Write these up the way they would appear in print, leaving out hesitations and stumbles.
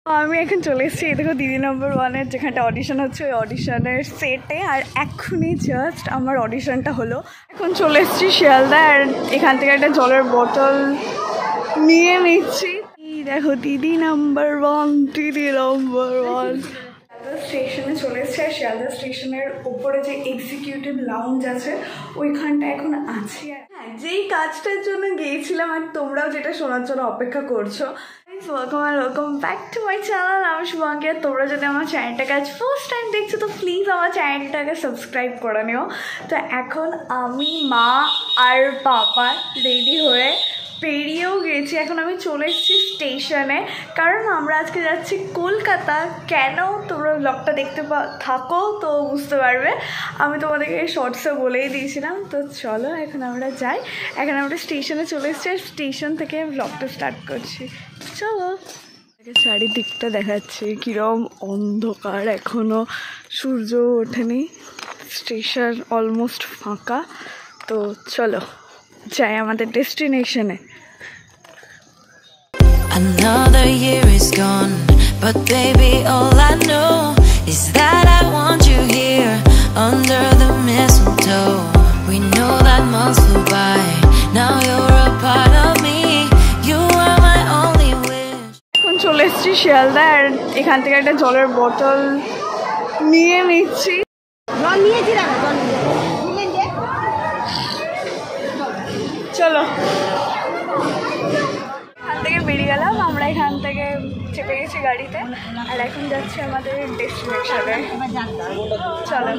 আমি এখন চলে এসেছি দেখো দিদি নম্বর ওয়ানের যেখানটা অডিশন হচ্ছে ওই অডিশনের সেটে। আর এক্ষুনি জাস্ট আমার অডিশনটা হলো। এখন চলে এসেছি শিয়ালদা আর এখান থেকে একটা জলের বোতল নিয়ে নিচ্ছি। দেখো দিদি নাম্বার ওয়ান, দিদি নাম্বার ওয়ান। স্টেশনে চলে এসেছে আর শিয়ালদা স্টেশনের উপরে যে এক্সিকিউটিভ লাউঞ্জ আছে ওইখানটা এখন আছি। হ্যাঁ, যেই কাজটার জন্য গিয়েছিলাম আর তোমরাও যেটা শোনার জন্য অপেক্ষা করছো, welcome back to my channel. আমি শুভাঙ্কি। আর তোমরা যদি আমার চ্যানেলটাকে আজ ফার্স্ট টাইম দেখছো তো প্লিজ আমার চ্যানেলটাকে সাবস্ক্রাইব করে নিও। তো এখন আমি, মা আর বাবা রেডি হয়ে বেরিয়েও গেছি। এখন আমি চলে এসেছি স্টেশনে, কারণ আমরা আজকে যাচ্ছি কলকাতা। কেন তোমরা ব্লগটা দেখতে থাকো তো বুঝতে পারবে। আমি তোমাদেরকে শর্টসে বলেই দিয়েছিলাম। তো চলো এখন আমরা যাই। এখন আমরা স্টেশনে চলে এসেছি আর স্টেশন থেকে ব্লগটা স্টার্ট করছি। চলো। চারিদিকটা দেখাচ্ছে কিরম অন্ধকার, এখনও সূর্য ওঠেনি, স্টেশন অলমোস্ট ফাঁকা। তো চলো যাই আমাদের ডেস্টিনেশনে। Another year is gone, but baby all I know is that I want you here under the mistletoe. We know that months flew by, now you're a part of me, you are my only wish. এখন চলে এসেছি শিয়ালদা আর এখান থেকে একটা জলের বোতল নিয়ে নিচ্ছি। চলো এখান থেকে বেরিয়ে গেলাম আমরা, এখান থেকে চেপে গেছি গাড়িতে আর এখন যাচ্ছি আমাদের ডেস্টিনেশনে। চলো।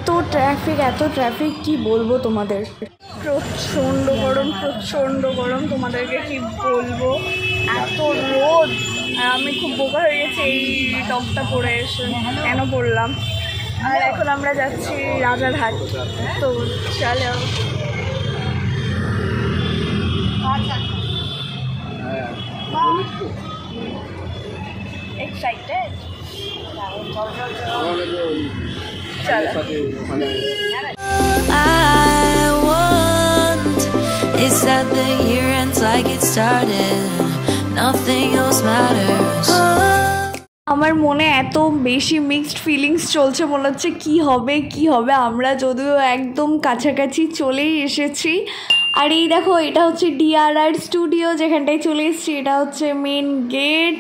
তো ট্রাফিক, এত ট্রাফিক কি বলবো তোমাদের, প্রচণ্ড গরম, প্রচণ্ড গরম, তোমাদেরকে কি বলবো, এত রোদ। আর আমি খুব বোকা হয়ে গেছি এই টপটা পরে এসে, কেন পরলাম। আর এখন আমরা যাচ্ছি রাজারহাট। তো চলো। Excited? I want is that the year ends like it started, nothing else matters. আমার মনে এত বেশি মিক্সড ফিলিংস চলছে, মনে হচ্ছে কি হবে কি হবে। আমরা যদিও একদম কাছাকাছি চলেই এসেছি। আর এই দেখো এটা হচ্ছে DRR স্টুডিও যেখানটায় চলে এসেছি। এটা হচ্ছে মেন গেট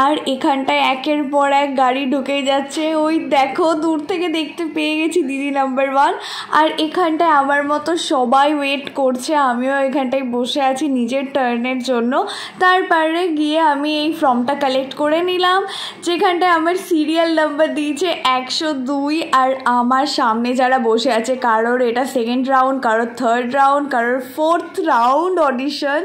আর এখানটায় একের পর এক গাড়ি ঢুকেই যাচ্ছে। ওই দেখো দূর থেকে দেখতে পেয়ে গেছি দিদি নাম্বার ওয়ান। আর এখানটায় আমার মতো সবাই ওয়েট করছে, আমিও এখানটায় বসে আছি নিজের টার্নের জন্য। তারপরে গিয়ে আমি এই ফর্মটা কালেক্ট করে নিলাম যেখানটায় আমার সিরিয়াল নাম্বার দিয়েছে 102। আর আমার সামনে যারা বসে আছে, কারোর এটা সেকেন্ড রাউন্ড, কারোর থার্ড রাউন্ড, কারোর ফোর্থ রাউন্ড অডিশন।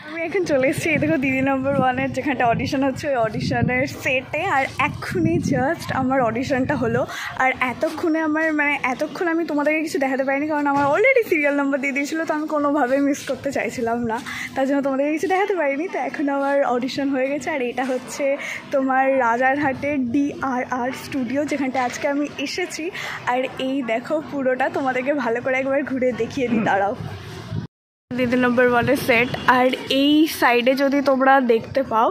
আমি এখন চলে এসেছি দেখো দিদি নম্বর ওয়ানের যেখানটা অডিশন হচ্ছে ওই অডিশনের সেটে। আর এক্ষুনি জাস্ট আমার অডিশনটা হলো। আর এতক্ষণ আমি তোমাদেরকে কিছু দেখাতে পারিনি, কারণ আমার অলরেডি সিরিয়াল নাম্বার দিয়ে দিয়েছিলো। তো আমি কোনোভাবেই মিস করতে চাইছিলাম না, তার জন্য তোমাদেরকে কিছু দেখাতে পারিনি। তো এখন আমার অডিশন হয়ে গেছে। আর এটা হচ্ছে তোমার রাজারহাটের DRR স্টুডিও যেখানটা আজকে আমি এসেছি। আর এই দেখো পুরোটা তোমাদেরকে ভালো করে একবার ঘুরে দেখিয়ে দিই, দাঁড়াও। দিদি নম্বর ওয়ানের সেট। আর এই সাইডে যদি তোমরা দেখতে পাও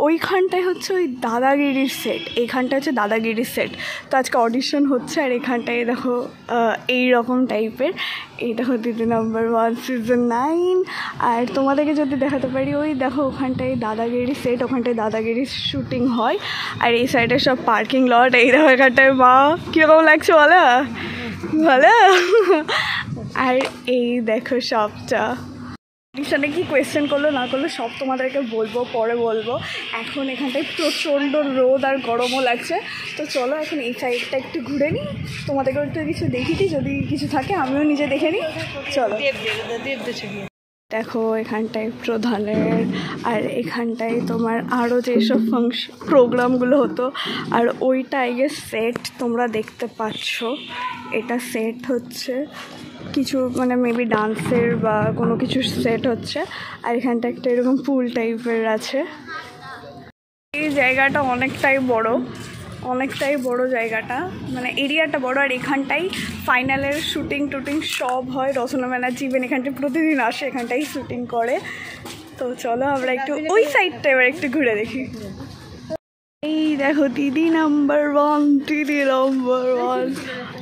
ওইখানটায় হচ্ছে ওই দাদাগিরির সেট, এইখানটা হচ্ছে দাদাগিরির সেট। তো আজকে অডিশন হচ্ছে আর এখানটায় দেখো এই রকম টাইপের। এই দেখো দিদি নম্বর ওয়ান সিজন 9। আর তোমাদেরকে যদি দেখাতে পারি ওই দেখো ওখানটায় দাদাগিরি সেট, ওখানটায় দাদাগিরির শ্যুটিং হয়। আর এই সাইডে সব পার্কিং লট। এই দেখো এখানটায় মা কীরকম লাগছে বলো, ভালো। আর এই দেখো সবটা অডিশনে কি কোয়েশ্চেন করলো না করলো সব তোমাদেরকে বলবো, পরে বলবো। এখন এখানটায় প্রচণ্ড রোদ আর গরমও লাগছে। তো চলো এখন এই সাইডটা একটু ঘুরে নিই, তোমাদেরকেও একটু কিছু দেখিয়ে দিই, যদি কিছু থাকে আমিও নিজে দেখে নিই। চলো। দেখো এখানটায় প্রধানের, আর এখানটায় তোমার আরও যেসব প্রোগ্রামগুলো হতো। আর ওইটা গিয়ে সেট তোমরা দেখতে পাচ্ছ, এটা সেট হচ্ছে কিছু মেবি ডান্সের বা কোনো কিছু সেট হচ্ছে। আর এখানটা একটা এরকম পুল টাইপের আছে। এই জায়গাটা অনেকটাই বড় জায়গাটা, এরিয়াটা বড়। আর এখানটাই ফাইনালের শ্যুটিং টুটিং সব হয়। রচনা ব্যানার্জি ইভেন এখানটায় প্রতিদিন আসে, এখানটাই শ্যুটিং করে। তো চলো আমরা একটু ওই সাইডটা এবার একটু ঘুরে দেখি। এই দেখো দিদি নাম্বার 1, দিদি নাম্বার 1।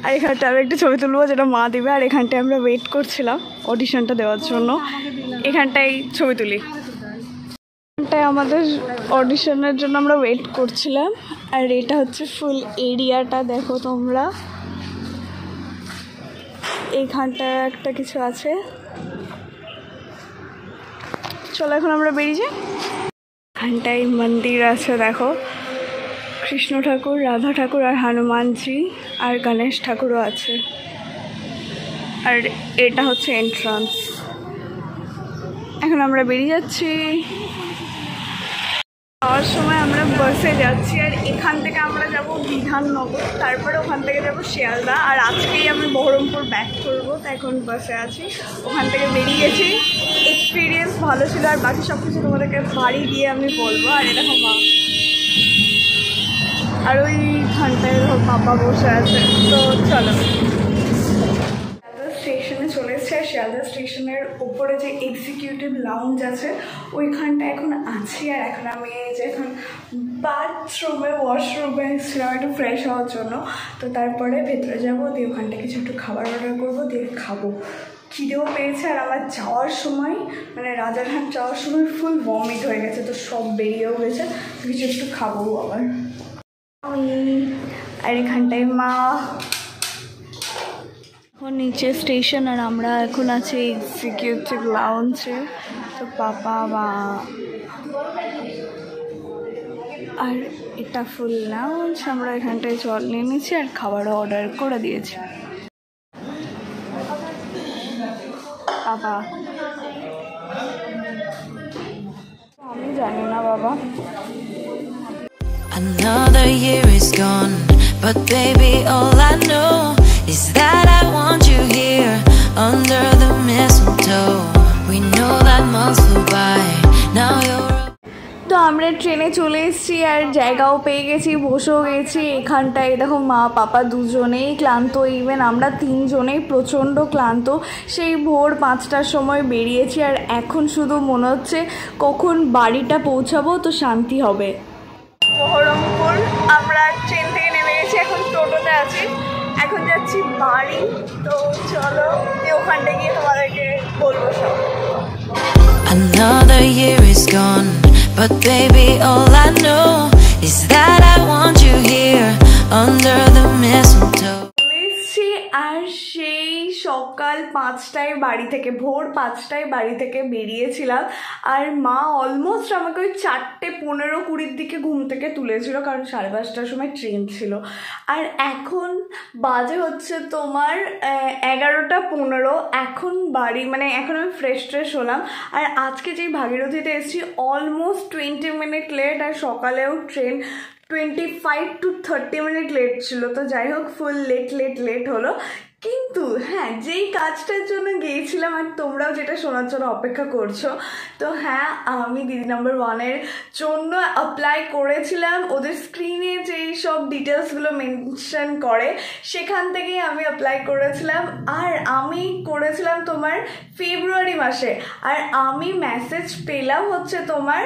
আর এখানটা আমরা একটু ছবি তুলবো, যেটা মা দেবে। আর এখানটায় আমরা ওয়েট করছিলাম অডিশনটা দেওয়ার জন্য, এখানটাই ছবি তুলি। এখানটায় আমাদের অডিশনের জন্য আমরা ওয়েট করছিলাম। আর এটা হচ্ছে ফুল এরিয়াটা, দেখো তোমরা। এইখানটায় একটা কিছু আছে। চলো এখন আমরা বেরিয়ে যাই। এখানটায় মন্দির আছে, দেখো কৃষ্ণ ঠাকুর, রাধা ঠাকুর আর হনুমানজি আর গণেশ ঠাকুরও আছে। আর এটা হচ্ছে এন্ট্রান্স। এখন আমরা বেরিয়ে যাচ্ছি। যাওয়ার সময় আমরা বাসে যাচ্ছি, আর এখান থেকে আমরা যাব বিধাননগর, তারপরে ওখান থেকে যাব শিয়ালদা। আর আজকেই আমি বহরমপুর ব্যাক করবো, তাই এখন বাসে আছি। ওখান থেকে বেরিয়ে গেছি, এক্সপিরিয়েন্স ভালো ছিল। আর বাকি সব কিছু তোমাদেরকে বাড়ি গিয়ে আমি বলবো। আর এটা মা, আর ওইখানটায় পাপা বসে আছে। তো চলো স্টেশনে চলে এসেছে। আর শিয়ালদা স্টেশনের উপরে যে এক্সিকিউটিভ লাউঞ্জ আছে ওইখানটা এখন আছি। আর এখন আমি এই যে এখন বাথরুমে ওয়াশরুমে এসেছিলাম একটু ফ্রেশ হওয়ার জন্য। তো তারপরে ভেতরে যাবো, দিয়ে ওখানটা কিছু একটু খাবার অর্ডার করবো, দিয়ে খাবো। খিদেও পেয়েছে। আর আমার যাওয়ার সময় মানে রাজারহাট যাওয়ার সময় ফুল ভমিট হয়ে গেছে, তো সব বেরিয়েও গেছে। কিছু একটু খাবো আবার আমি। আর এখানটায় মা। এখন নিচে স্টেশন, আর আমরা এখন আছি এক্সিকিউটিভ লাউঞ্জে। তো পাপা মা আর এটা ফুল লাউঞ্জ। আমরা এখানটায় জল নিয়ে নিয়েছি আর খাবারও অর্ডার করে দিয়েছি। পাপা আমি জানি না বাবা। Another year is gone, but baby, all I know is that I want you here under the mistletoe. We know that months flew by, now you're তো আমরা ট্রেনে চলে এসেছি, আর জায়গাও পেয়ে গেছি, বসেও গেছি। এখানটায় দেখো মা পাপা দুজনেই ক্লান্ত, ইভেন আমরা তিনজনেই প্রচণ্ড ক্লান্ত। সেই ভোর 5টার সময় বেরিয়েছি, আর এখন শুধু মনে হচ্ছে কখন বাড়িটা পৌঁছাবো তো শান্তি হবে। বহরমপুর আমরা ট্রেন থেকে নেমে গেছি, এখন টোটোতে আছি, এখন যাচ্ছি বাড়ি। তো চলো ওখানটা গিয়ে তোমাদেরকে বলবো সব। Another year is gone, but baby, all I know is that I want you here under the mistletoe. আর সেই সকাল 5টায় বাড়ি থেকে, ভোর 5টায় বাড়ি থেকে বেরিয়েছিলাম। আর মা অলমোস্ট আমাকে ওই 4:15-20 দিকে ঘুম থেকে তুলেছিল, কারণ 5:30টার সময় ট্রেন ছিল। আর এখন বাজে হচ্ছে তোমার 11:15। এখন বাড়ি মানে এখন আমি ফ্রেশ হলাম। আর আজকে যেই ভাগীরথীতে এসেছি অলমোস্ট 20 মিনিট লেট, আর সকালেও ট্রেন 25 to 30 মিনিট লেট ছিল। তো যাই হোক ফুল লেট হলো। কিন্তু হ্যাঁ, যেই কাজটার জন্য গিয়েছিলাম আর তোমরাও যেটা শোনার জন্য অপেক্ষা করছো, তো হ্যাঁ আমি দিদি নাম্বার 1-এর জন্য অ্যাপ্লাই করেছিলাম। ওদের স্ক্রিনে যেই সব ডিটেলসগুলো মেনশন করে সেখান থেকেই আমি অ্যাপ্লাই করেছিলাম। আর আমি করেছিলাম তোমার ফেব্রুয়ারি মাসে। আর আমি মেসেজ পেলাম হচ্ছে তোমার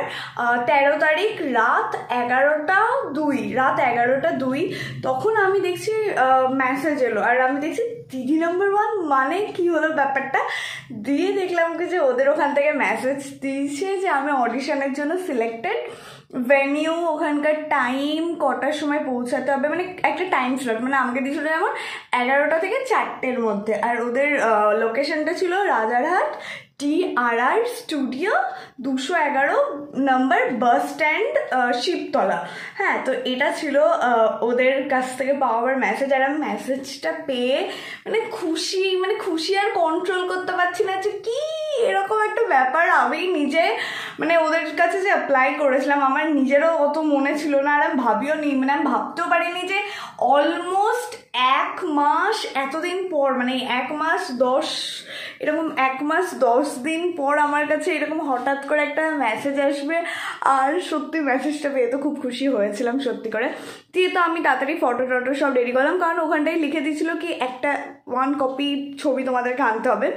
13 তারিখ রাত 11:02। তখন আমি দেখছি মেসেজ এলো, আর আমি দেখছি দিদি নাম্বার 1 মানে কি হলো ব্যাপারটা। দিয়ে দেখলাম কি যে ওদের ওখান থেকে মেসেজ দিয়েছে যে আমি অডিশনের জন্য সিলেক্টেড, ভেনিউ, ওখানকার টাইম, কটার সময় পৌঁছাতে হবে, মানে একটা টাইম স্লট মানে আমাকে দিয়েছিল যেমন 11টা থেকে 4টের মধ্যে। আর ওদের লোকেশনটা ছিল রাজারহাট DRR স্টুডিও 211 নম্বর বাস স্ট্যান্ড, শিবতলা। হ্যাঁ, তো এটা ছিল ওদের কাছ থেকে পাওয়ার মেসেজ। আর আমি মেসেজটা পেয়ে মানে খুশি আর কন্ট্রোল করতে পারছি না যে কি এরকম একটা ব্যাপার। আমি নিজে মানে ওদের কাছে যে অ্যাপ্লাই করেছিলাম আমার নিজেরও অত মনে ছিল না, আর আমি ভাবিও নি, মানে আমি ভাবতেও পারিনি যে অলমোস্ট 1 মাস এতদিন পর, মানে 1 মাস 10 দিন পর আমার কাছে এরকম হঠাৎ করে একটা মেসেজ আসবে। আর সত্যি মেসেজটা পেয়ে তো খুব খুশি হয়েছিলাম সত্যি করে। দিয়ে তো আমি তাড়াতাড়ি ফটো সব রেডি করলাম, কারণ ওখানটায় লিখে দিয়েছিল কি একটা 1 কপি ছবি তোমাদেরকে আনতে হবে।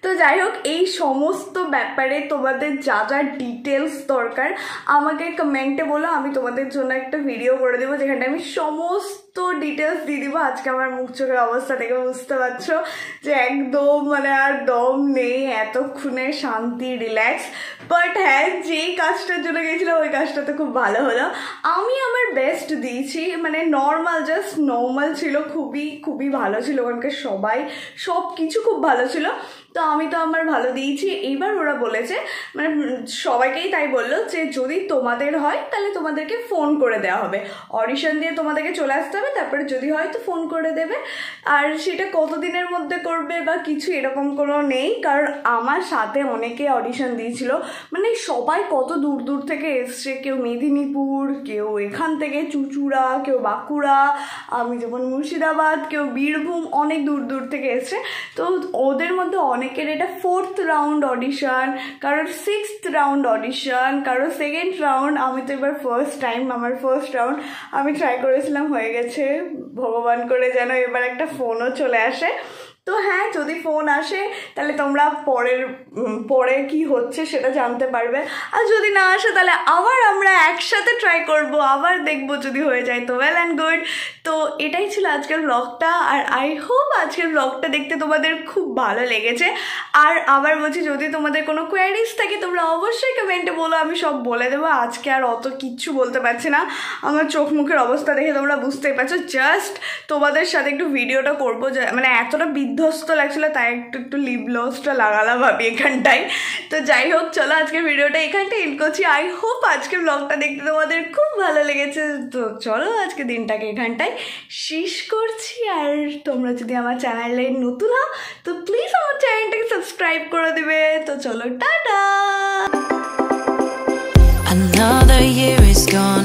তো যাই হোক, এই সমস্ত ব্যাপারে তোমাদের যা যা ডিটেলস দরকার আমাকে কমেন্টে বলো, আমি তোমাদের জন্য একটা ভিডিও করে দেবো যেখানে আমি সমস্ত ডিটেলস দিয়ে দিব। আজকে আমার মুখ চোখের অবস্থা দেখে বুঝতে পারছো যে একদম মানে আর দম নেই, এতক্ষণে শান্তি রিল্যাক্স। বাট হ্যাঁ, যেই কাজটার জন্য গেছিলাম ওই কাজটা তো খুব ভালো হলো। আমি আমার বেস্ট দিয়েছি, মানে নর্মাল, জাস্ট নর্মাল ছিল, খুবই খুবই ভালো ছিল। ওখানকার সবাই সব কিছু খুব ভালো ছিল, তো আমি তো আমার ভালো দিয়েছি। এইবার ওরা বলেছে, মানে সবাইকেই তাই বললো যে যদি তোমাদের হয় তাহলে তোমাদেরকে ফোন করে দেওয়া হবে, অডিশন দিয়ে তোমাদেরকে চলে আসতে হবে, তারপরে যদি হয় তো ফোন করে দেবে। আর সেটা কতদিনের মধ্যে করবে বা কিছু এরকম কোনো নেই, কারণ আমার সাথে অনেকে অডিশন দিয়েছিল, মানে সবাই কত দূর দূর থেকে এসছে, কেউ মেদিনীপুর, কেউ এখান থেকে চুঁচুড়া, কেউ বাঁকুড়া, আমি যেমন মুর্শিদাবাদ, কেউ বীরভূম, অনেক দূর দূর থেকে এসছে। তো ওদের মধ্যে অনেকের এটা 4th রাউন্ড অডিশন, কারোর 6th রাউন্ড অডিশন, কারোর 2nd রাউন্ড। আমি তো এবার ফার্স্ট টাইম, আমার ফার্স্ট রাউন্ড আমি ট্রাই করেছিলাম, হয়ে গেছে। ভগবান করে যেন এবার একটা ফোনও চলে আসে। তো হ্যাঁ, যদি ফোন আসে তাহলে তোমরা পরে কি হচ্ছে সেটা জানতে পারবে, আর যদি না আসে তাহলে আবার আমরা একসাথে ট্রাই করব, আবার দেখবো, যদি হয়ে যায় তো ওয়েল অ্যান্ড গুড। তো এটাই ছিল আজকের ব্লগটা, আর আই হোপ আজকের ব্লগটা দেখতে তোমাদের খুব ভালো লেগেছে। আর আবার বলছি, যদি তোমাদের কোনো কোয়ারিজ থাকে তোমরা অবশ্যই কমেন্টে বলো, আমি সব বলে দেবো। আজকে আর অত কিচ্ছু বলতে পারছি না, আমার চোখ মুখের অবস্থা দেখে তোমরা বুঝতেই পারছো। জাস্ট তোমাদের সাথে একটু ভিডিওটা করবো, মানে এতটা বিধ্বস্ত লাগছিল তাই একটু লিপ গ্লসটা লাগালাম ভাবি এখানটায়। তো যাই হোক, চলো আজকের ভিডিওটা এখানটায় এন্ড করছি। আই হোপ আজকের ব্লগটা দেখতে তোমাদের খুব ভালো লেগেছে। তো চলো আজকে দিনটাকে এখানটায় শেষ করছি। আর তোমরা যদি আমার চ্যানেলে নতুন হও তো প্লিজ আমার চ্যানেলটাকে সাবস্ক্রাইব করে দিবে। তো চলো, tata. Another year is gone,